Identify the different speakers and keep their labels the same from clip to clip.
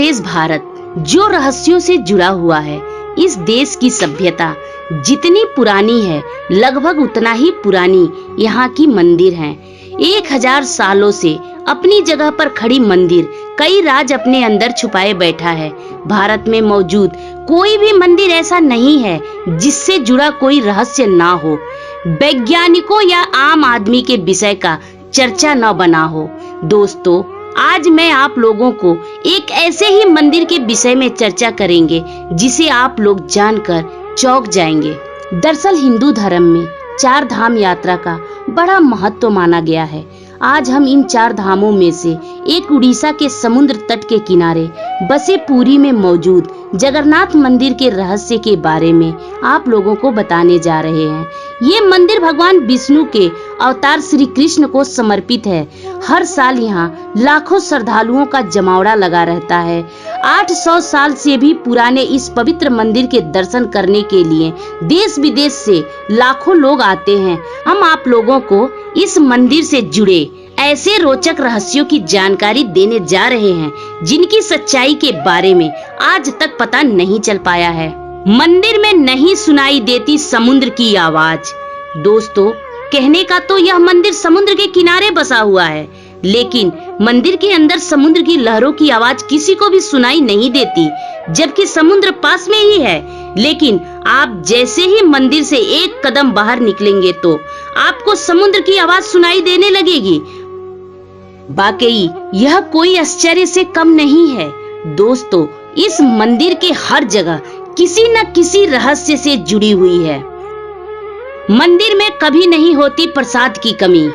Speaker 1: देश भारत जो रहस्यों से जुड़ा हुआ है, इस देश की सभ्यता जितनी पुरानी है, लगभग उतना ही पुरानी यहाँ की मंदिर हैं। 1000 सालों से अपनी जगह पर खड़ी मंदिर कई राज अपने अंदर छुपाए बैठा है। भारत में मौजूद कोई भी मंदिर ऐसा नहीं है जिससे जुड़ा कोई रहस्य ना हो, वैज्ञानिकों या आम आदमी के विषय का चर्चा न बना हो। दोस्तों, आज मैं आप लोगों को एक ऐसे ही मंदिर के विषय में चर्चा करेंगे जिसे आप लोग जानकर चौंक जाएंगे। दरअसल हिंदू धर्म में 4 धाम यात्रा का बड़ा महत्व माना गया है। आज हम इन 4 धामों में से एक उड़ीसा के समुद्र तट के किनारे बसे पुरी में मौजूद जगन्नाथ मंदिर के रहस्य के बारे में आप लोगों को बताने जा रहे हैं। ये मंदिर भगवान विष्णु के अवतार श्री कृष्ण को समर्पित है। हर साल यहाँ लाखों श्रद्धालुओं का जमावड़ा लगा रहता है। 800 साल से भी पुराने इस पवित्र मंदिर के दर्शन करने के लिए देश विदेश से लाखों लोग आते हैं। हम आप लोगों को इस मंदिर से जुड़े ऐसे रोचक रहस्यों की जानकारी देने जा रहे हैं जिनकी सच्चाई के बारे में आज तक पता नहीं चल पाया है। मंदिर में नहीं सुनाई देती समुद्र की आवाज। दोस्तों, कहने का तो यह मंदिर समुद्र के किनारे बसा हुआ है, लेकिन मंदिर के अंदर समुद्र की लहरों की आवाज किसी को भी सुनाई नहीं देती, जबकि समुद्र पास में ही है। लेकिन आप जैसे ही मंदिर से एक कदम बाहर निकलेंगे तो आपको समुद्र की आवाज सुनाई देने लगेगी। वाकई यह कोई आश्चर्य से कम नहीं है। दोस्तों, इस मंदिर के हर जगह किसी न किसी रहस्य से जुड़ी हुई है। मंदिर में कभी नहीं होती प्रसाद की कमी।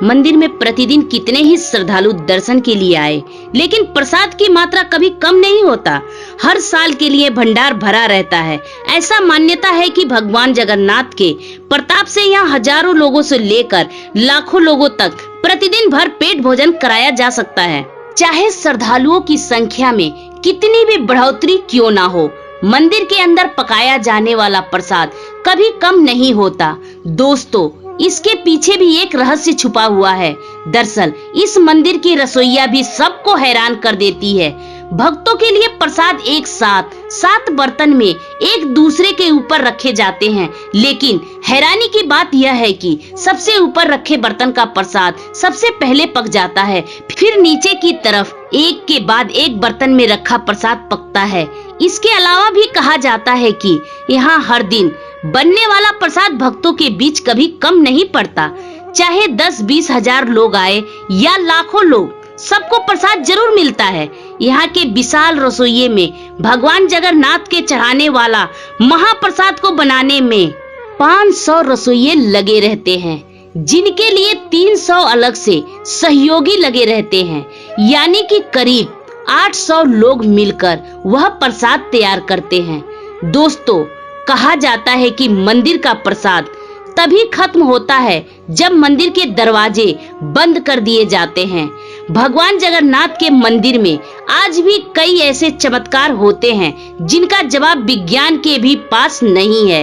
Speaker 1: मंदिर में प्रतिदिन कितने ही श्रद्धालु दर्शन के लिए आए, लेकिन प्रसाद की मात्रा कभी कम नहीं होता। हर साल के लिए भंडार भरा रहता है। ऐसा मान्यता है कि भगवान जगन्नाथ के प्रताप से यहाँ हजारों लोगों से लेकर लाखों लोगों तक प्रतिदिन भर पेट भोजन कराया जा सकता है। चाहे श्रद्धालुओं की संख्या में कितनी भी बढ़ोतरी क्यों ना हो, मंदिर के अंदर पकाया जाने वाला प्रसाद कभी कम नहीं होता। दोस्तों, इसके पीछे भी एक रहस्य छुपा हुआ है। दरअसल इस मंदिर की रसोइया भी सबको हैरान कर देती है। भक्तों के लिए प्रसाद एक साथ 7 बर्तन में एक दूसरे के ऊपर रखे जाते हैं, लेकिन हैरानी की बात यह है कि सबसे ऊपर रखे बर्तन का प्रसाद सबसे पहले पक जाता है, फिर नीचे की तरफ एक के बाद एक बर्तन में रखा प्रसाद पकता है। इसके अलावा भी कहा जाता है कि यहाँ हर दिन बनने वाला प्रसाद भक्तों के बीच कभी कम नहीं पड़ता। चाहे 10-20 हजार लोग आए या लाखों लोग, सबको प्रसाद जरूर मिलता है। यहाँ के विशाल रसोइये में भगवान जगन्नाथ के चढ़ाने वाला महाप्रसाद को बनाने में 500 रसोइये लगे रहते हैं, जिनके लिए 300 अलग से सहयोगी लगे रहते हैं। यानी कि करीब 800 लोग मिलकर वह प्रसाद तैयार करते हैं। दोस्तों, कहा जाता है कि मंदिर का प्रसाद तभी खत्म होता है जब मंदिर के दरवाजे बंद कर दिए जाते हैं। भगवान जगन्नाथ के मंदिर में आज भी कई ऐसे चमत्कार होते हैं जिनका जवाब विज्ञान के भी पास नहीं है।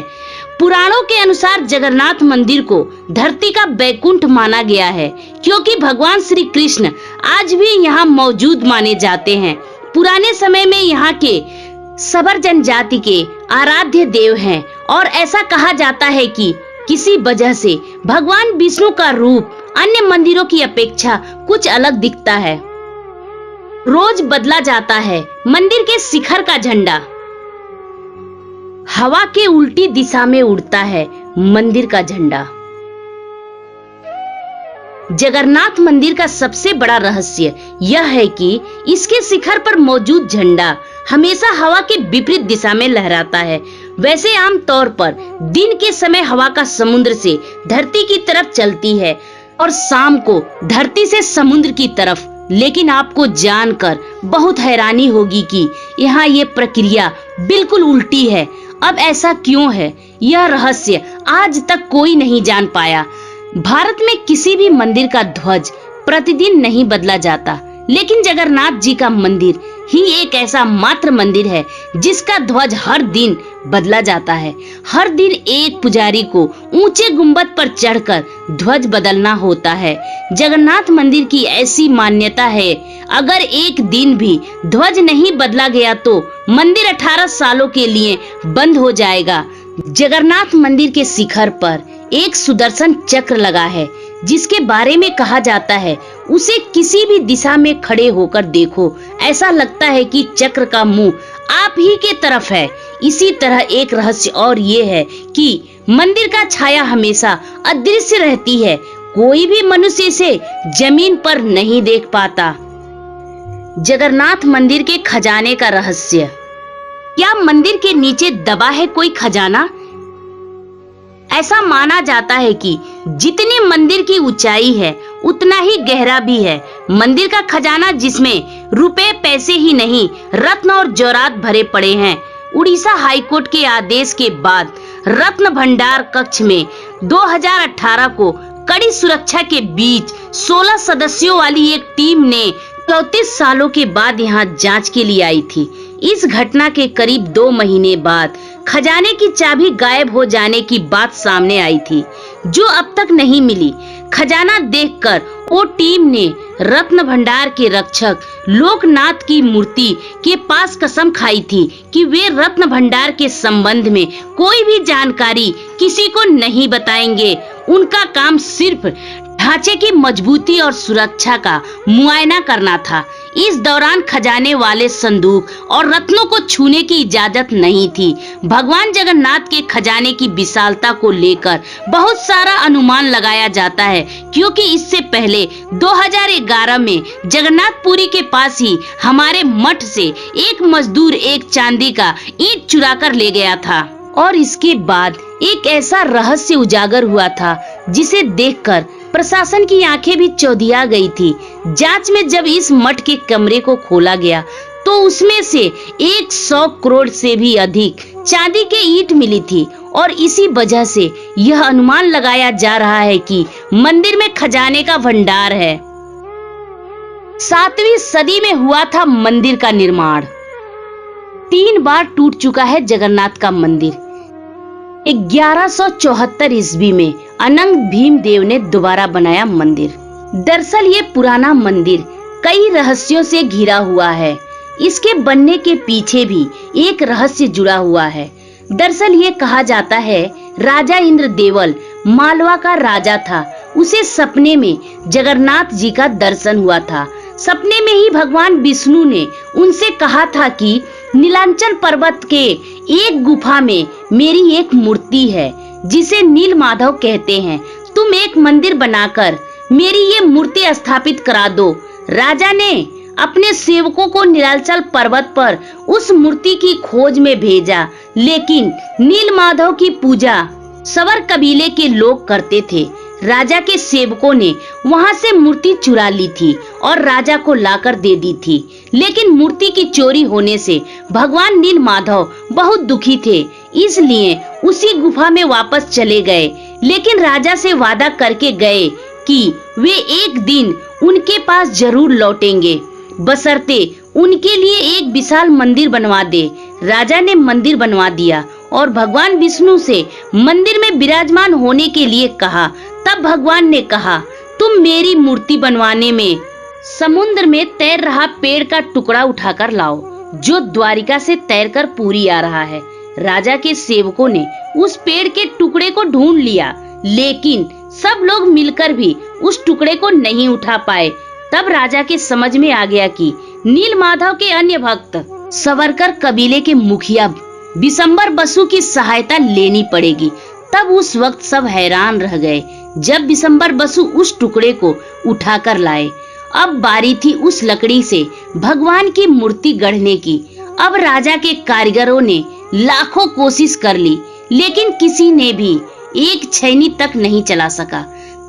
Speaker 1: पुराणों के अनुसार जगन्नाथ मंदिर को धरती का बैकुंठ माना गया है, क्योंकि भगवान श्री कृष्ण आज भी यहाँ मौजूद माने जाते हैं। पुराने समय में यहाँ के सबर जनजाति के आराध्य देव हैं और ऐसा कहा जाता है कि किसी वजह से भगवान विष्णु का रूप अन्य मंदिरों की अपेक्षा कुछ अलग दिखता है। रोज बदला जाता है मंदिर के शिखर का झंडा। हवा के उल्टी दिशा में उड़ता है मंदिर का झंडा। जगन्नाथ मंदिर का सबसे बड़ा रहस्य यह है कि इसके शिखर पर मौजूद झंडा हमेशा हवा के विपरीत दिशा में लहराता है। वैसे आम तौर पर दिन के समय हवा का समुद्र से धरती की तरफ चलती है और शाम को धरती से समुद्र की तरफ। लेकिन आपको जानकर बहुत हैरानी होगी कि यहाँ ये प्रक्रिया बिल्कुल उल्टी है। अब ऐसा क्यों है, यह रहस्य आज तक कोई नहीं जान पाया। भारत में किसी भी मंदिर का ध्वज प्रतिदिन नहीं बदला जाता, लेकिन जगन्नाथ जी का मंदिर ही एक ऐसा मात्र मंदिर है जिसका ध्वज हर दिन बदला जाता है। हर दिन एक पुजारी को ऊंचे गुंबद पर चढ़कर ध्वज बदलना होता है। जगन्नाथ मंदिर की ऐसी मान्यता है, अगर एक दिन भी ध्वज नहीं बदला गया तो मंदिर 18 सालों के लिए बंद हो जाएगा। जगन्नाथ मंदिर के शिखर पर एक सुदर्शन चक्र लगा है, जिसके बारे में कहा जाता है उसे किसी भी दिशा में खड़े होकर देखो, ऐसा लगता है कि चक्र का मुंह आप ही के तरफ है। इसी तरह एक रहस्य और ये है कि मंदिर का छाया हमेशा अदृश्य रहती है, कोई भी मनुष्य इसे जमीन पर नहीं देख पाता। जगन्नाथ मंदिर के खजाने का रहस्य। क्या मंदिर के नीचे दबा है कोई खजाना? ऐसा माना जाता है कि जितनी मंदिर की ऊंचाई है उतना ही गहरा भी है मंदिर का खजाना, जिसमें रुपए पैसे ही नहीं रत्न और जवाहरात भरे पड़े हैं। उड़ीसा हाईकोर्ट के आदेश के बाद रत्न भंडार कक्ष में 2018 को कड़ी सुरक्षा के बीच 16 सदस्यों वाली एक टीम ने 34 सालों के बाद यहाँ जांच के लिए आई थी। इस घटना के करीब 2 महीने बाद खजाने की चाबी गायब हो जाने की बात सामने आई थी, जो अब तक नहीं मिली। खजाना देखकर वो टीम ने रत्न भंडार के रक्षक लोकनाथ की मूर्ति के पास कसम खाई थी कि वे रत्न भंडार के संबंध में कोई भी जानकारी किसी को नहीं बताएंगे। उनका काम सिर्फ ढांचे की मजबूती और सुरक्षा का मुआयना करना था। इस दौरान खजाने वाले संदूक और रत्नों को छूने की इजाजत नहीं थी। भगवान जगन्नाथ के खजाने की विशालता को लेकर बहुत सारा अनुमान लगाया जाता है, क्योंकि इससे पहले 2011 में जगन्नाथपुरी के पास ही हमारे मठ से एक मजदूर एक चांदी का ईंट चुरा कर ले गया था, और इसके बाद एक ऐसा रहस्य उजागर हुआ था जिसे देखकर प्रशासन की आंखें भी चौधिया गई थी। जांच में जब इस मठ के कमरे को खोला गया तो उसमें से 100 करोड़ से भी अधिक चांदी के ईंट मिली थी, और इसी वजह से यह अनुमान लगाया जा रहा है कि मंदिर में खजाने का भंडार है। 7वीं सदी में हुआ था मंदिर का निर्माण। 3 बार टूट चुका है जगन्नाथ का मंदिर। 1174 ईस्वी में अनंग भीमदेव ने दोबारा बनाया मंदिर। दरअसल ये पुराना मंदिर कई रहस्यों से घिरा हुआ है। इसके बनने के पीछे भी एक रहस्य जुड़ा हुआ है। दरअसल ये कहा जाता है राजा इंद्रदेवल मालवा का राजा था। उसे सपने में जगन्नाथ जी का दर्शन हुआ था। सपने में ही भगवान विष्णु ने उनसे कहा था कि नीलांचल पर्वत के एक गुफा में मेरी एक मूर्ति है जिसे नील माधव कहते हैं। तुम एक मंदिर बनाकर मेरी ये मूर्ति स्थापित करा दो। राजा ने अपने सेवकों को नीलांचल पर्वत पर उस मूर्ति की खोज में भेजा, लेकिन नील माधव की पूजा सवर कबीले के लोग करते थे। राजा के सेवकों ने वहां से मूर्ति चुरा ली थी और राजा को लाकर दे दी थी, लेकिन मूर्ति की चोरी होने से भगवान नील माधव बहुत दुखी थे, इसलिए उसी गुफा में वापस चले गए। लेकिन राजा से वादा करके गए कि वे एक दिन उनके पास जरूर लौटेंगे, बशर्ते उनके लिए एक विशाल मंदिर बनवा दे। राजा ने मंदिर बनवा दिया और भगवान विष्णु से मंदिर में विराजमान होने के लिए कहा। तब भगवान ने कहा, तुम मेरी मूर्ति बनवाने में समुद्र में तैर रहा पेड़ का टुकड़ा उठाकर लाओ, जो द्वारिका से तैरकर पुरी आ रहा है। राजा के सेवकों ने उस पेड़ के टुकड़े को ढूंढ लिया, लेकिन सब लोग मिलकर भी उस टुकड़े को नहीं उठा पाए। तब राजा के समझ में आ गया कि नील माधव के अन्य भक्त सवरकर कबीले के मुखिया बिशंबर बसु की सहायता लेनी पड़ेगी। तब उस वक्त सब हैरान रह गए जब बिशंबर बसु उस टुकड़े को उठाकर लाए। अब बारी थी उस लकड़ी से भगवान की मूर्ति गढ़ने की। अब राजा के कारीगरों ने लाखों कोशिश कर ली, लेकिन किसी ने भी एक छैनी तक नहीं चला सका।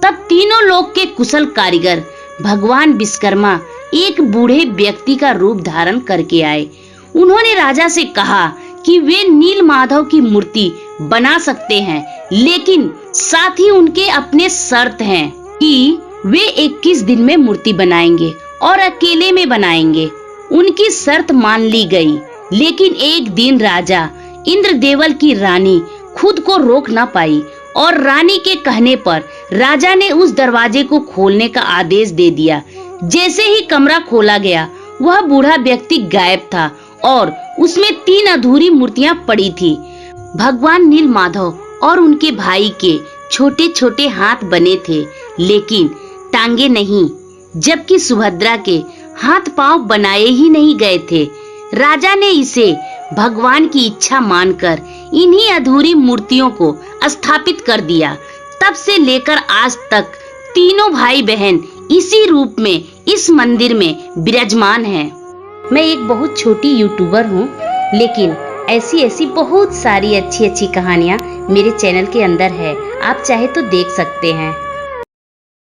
Speaker 1: तब तीनों लोग के कुशल कारीगर भगवान विश्वकर्मा एक बूढ़े व्यक्ति का रूप धारण करके आए। उन्होंने राजा से कहा कि वे नील माधव की मूर्ति बना सकते हैं, लेकिन साथ ही उनके अपने शर्त हैं कि वे 21 दिन में मूर्ति बनाएंगे और अकेले में बनाएंगे। उनकी शर्त मान ली गई। लेकिन एक दिन राजा इंद्रदेवल की रानी खुद को रोक न पाई और रानी के कहने पर राजा ने उस दरवाजे को खोलने का आदेश दे दिया। जैसे ही कमरा खोला गया, वह बूढ़ा व्यक्ति गायब था और उसमें 3 अधूरी मूर्तियां पड़ी थी। भगवान नीलमाधव और उनके भाई के छोटे छोटे हाथ बने थे, लेकिन टांगे नहीं, जबकि सुभद्रा के हाथ पांव बनाए ही नहीं गए थे। राजा ने इसे भगवान की इच्छा मानकर इन्हीं अधूरी मूर्तियों को स्थापित कर दिया। तब से लेकर आज तक तीनों भाई बहन इसी रूप में इस मंदिर में विराजमान हैं। मैं एक बहुत छोटी यूट्यूबर हूँ, लेकिन ऐसी बहुत सारी अच्छी कहानियाँ मेरे चैनल के अंदर है। आप चाहे तो देख सकते हैं।